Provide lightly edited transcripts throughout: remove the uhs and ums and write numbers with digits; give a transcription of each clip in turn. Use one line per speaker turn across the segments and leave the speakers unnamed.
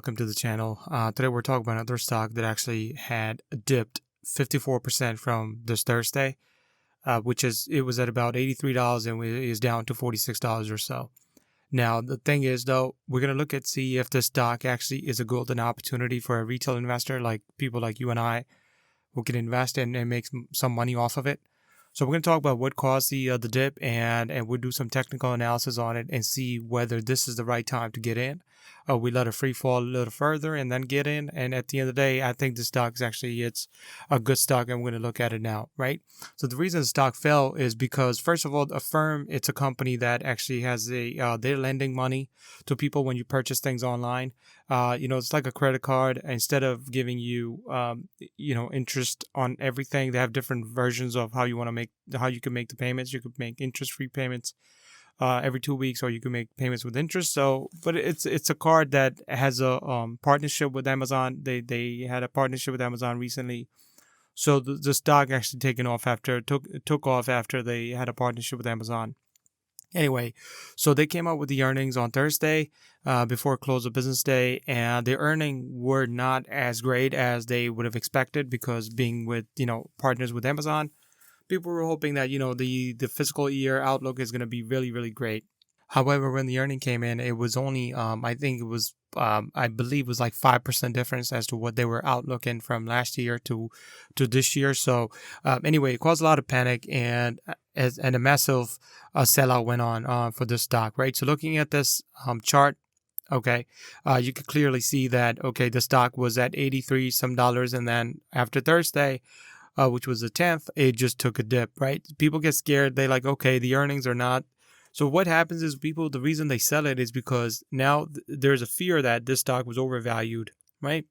welcome to the channel. Today we're talking about another stock that actually had dipped 54% from this Thursday, it was at about $83 and is down to $46 or so. Now, the thing is, though, we're going to look at see if this stock actually is a golden opportunity for a retail investor, like people like you and I, who can invest and make some money off of it. So we're going to talk about what caused the dip, and we'll do some technical analysis on it and see whether this is the right time to get in. We let it free fall a little further and then get in. And at the end of the day, I think the stock is it's a good stock, and we're going to look at it now, right? So the reason the stock fell is because, first of all, Affirm, it's a company that actually has they're lending money to people when you purchase things online. It's like a credit card. Instead of giving you, interest on everything, they have different versions of how you can make the payments. You could make interest-free payments every 2 weeks, or you can make payments with interest. So, but it's a card that has a partnership with Amazon. They had a partnership with Amazon recently. So the stock actually took off after they had a partnership with Amazon. Anyway, so they came out with the earnings on Thursday before close of business day, and the earnings were not as great as they would have expected, because being with, partners with Amazon, people were hoping that, the fiscal year outlook is going to be really, really great. However, when the earning came in, it was only, I believe it was like 5% difference as to what they were outlooking from last year to this year. So anyway, it caused a lot of panic, and a massive sellout went on for this stock, right? So looking at this chart, okay, you could clearly see that, okay, the stock was at 83 some dollars, and then after Thursday, which was the 10th, it just took a dip, right? People get scared. They like, okay, the earnings are not. So what happens is the reason they sell it is because now there's a fear that this stock was overvalued, right?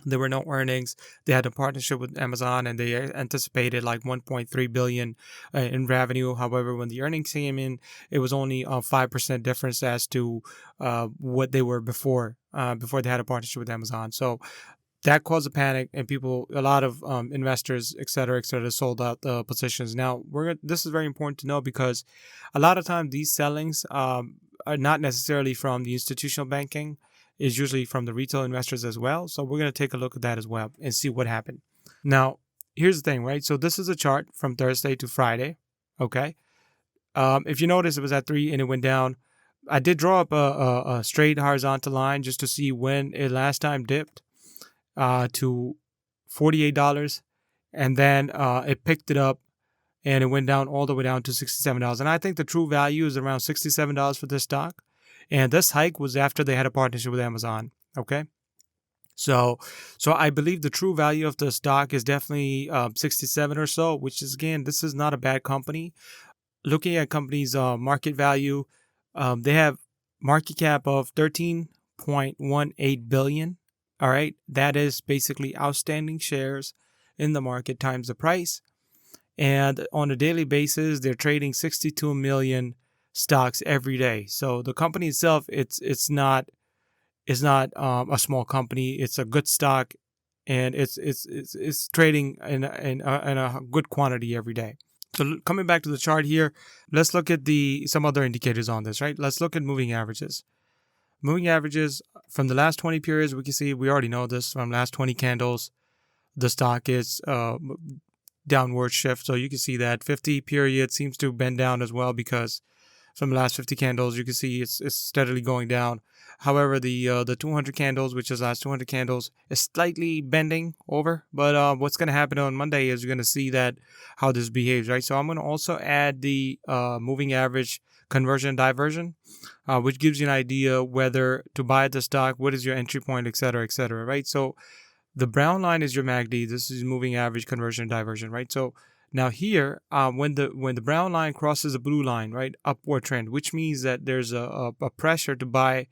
There were no earnings. They had a partnership with Amazon, and they anticipated like 1.3 billion in revenue. However, when the earnings came in, it was only a 5% difference as to what they were before they had a partnership with Amazon. So that caused a panic, and a lot of investors, et cetera, sold out the positions. Now, this is very important to know, because a lot of times these sellings are not necessarily from the institutional banking. It's usually from the retail investors as well. So we're going to take a look at that as well and see what happened. Now, here's the thing, right? So this is a chart from Thursday to Friday, okay? If you notice, it was at 3 and it went down. I did draw up a straight horizontal line just to see when it last time dipped to $48, and then it picked it up and it went down all the way down to $67. And I think the true value is around $67 for this stock. And this hike was after they had a partnership with Amazon. Okay. So I believe the true value of the stock is definitely 67 or so, which is, again, this is not a bad company. Looking at companies' market value, they have market cap of 13.18 billion. All right, that is basically outstanding shares in the market times the price. And on a daily basis, they're trading 62 million stocks every day. So the company itself, it's not a small company. It's a good stock, and it's trading in a good quantity every day. So coming back to the chart here, let's look at some other indicators on this, right? Let's look at moving averages. Moving averages from the last 20 periods, we can see, we already know this, from last 20 candles, the stock is downward shift. So you can see that 50 period seems to bend down as well, because from the last 50 candles, you can see it's steadily going down. However, the 200 candles, which is last 200 candles, is slightly bending over. But what's going to happen on Monday is you're going to see how this behaves, right? So I'm going to also add the moving average conversion and diversion, which gives you an idea whether to buy the stock, what is your entry point, et cetera, right? So the brown line is your MACD. This is moving average, conversion, and diversion, right? So now here, when the brown line crosses the blue line, right, upward trend, which means that there's a pressure to buy.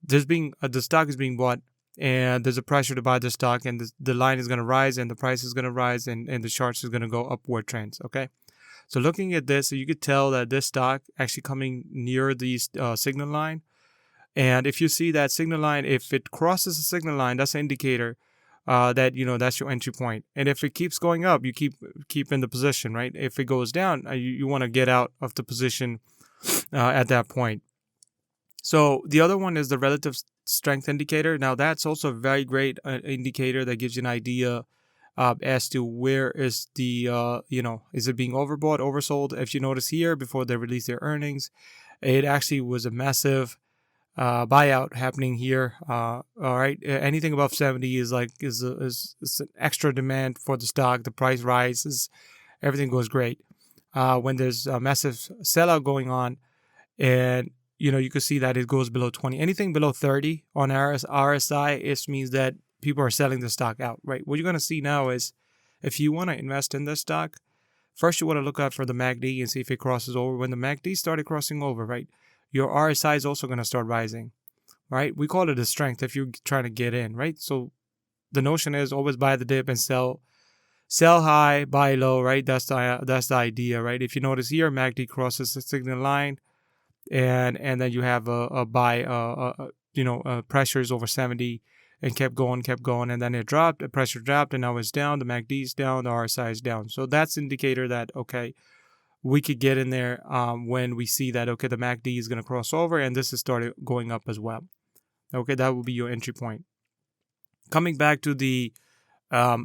The stock is being bought, and there's a pressure to buy the stock, and the line is going to rise, and the price is going to rise, and the charts is going to go upward trends. Okay. So looking at this, you could tell that this stock actually coming near the signal line. And if you see that signal line, if it crosses the signal line, that's an indicator that, that's your entry point. And if it keeps going up, you keep in the position, right? If it goes down, you want to get out of the position at that point. So the other one is the relative strength indicator. Now that's also a very great indicator that gives you an idea as to where is the is it being overbought, oversold. If you notice here, before they release their earnings, it actually was a massive buyout happening here. All right, anything above 70 is an extra demand for the stock. The price rises, everything goes great. When there's a massive sellout going on, and you can see that it goes below 20. Anything below 30 on RSI, it means that people are selling the stock out, right? What you're going to see now is, if you want to invest in this stock, first you want to look out for the MACD and see if it crosses over. When the MACD started crossing over, right, your RSI is also going to start rising, right? We call it a strength if you're trying to get in, right? So the notion is always buy the dip and sell high, buy low, right? That's the idea, right? If you notice here, MACD crosses the signal line, and then you have a buy, pressures over 70, and kept going, and then it dropped, the pressure dropped, and now it's down, the MACD is down, the RSI is down. So that's indicator that, okay, we could get in there when we see that, okay, the MACD is going to cross over, and this has started going up as well. Okay, that will be your entry point. Coming back to the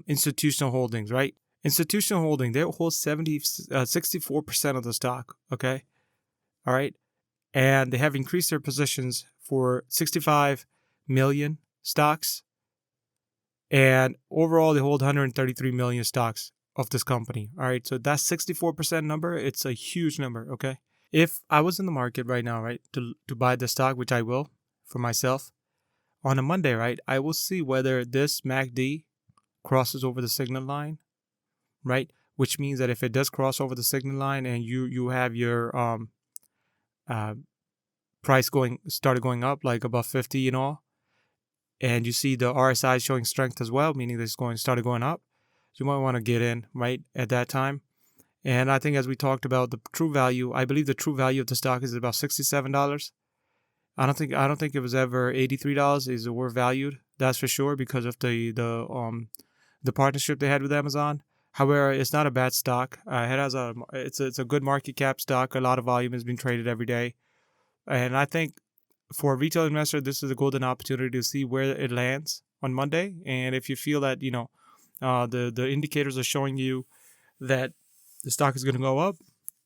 institutional holdings, right? Institutional holding, they hold 64% of the stock, okay? All right. And they have increased their positions for 65 million stocks. And overall, they hold 133 million stocks of this company. All right. So that's 64% number. It's a huge number. Okay. If I was in the market right now, right, to buy the stock, which I will for myself on a Monday, right, I will see whether this MACD crosses over the signal line, right? Which means that if it does cross over the signal line and you have your price started going up like above 50 and all, and you see the RSI showing strength as well, meaning this started going up, you might want to get in right at that time. And I think, as we talked about, the true value, I believe the true value of the stock is about $67. I don't think it was ever $83 is overvalued. That's for sure, because of the partnership they had with Amazon. However, it's not a bad stock. It's a good market cap stock. A lot of volume has been traded every day. And I think for a retail investor, this is a golden opportunity to see where it lands on Monday. And if you feel that, the indicators are showing you that the stock is going to go up,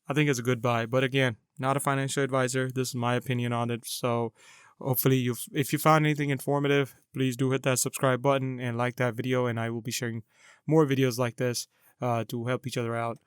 I think it's a good buy. But again, not a financial advisor. This is my opinion on it. So hopefully if you found anything informative, please do hit that subscribe button and like that video. And I will be sharing more videos like this to help each other out.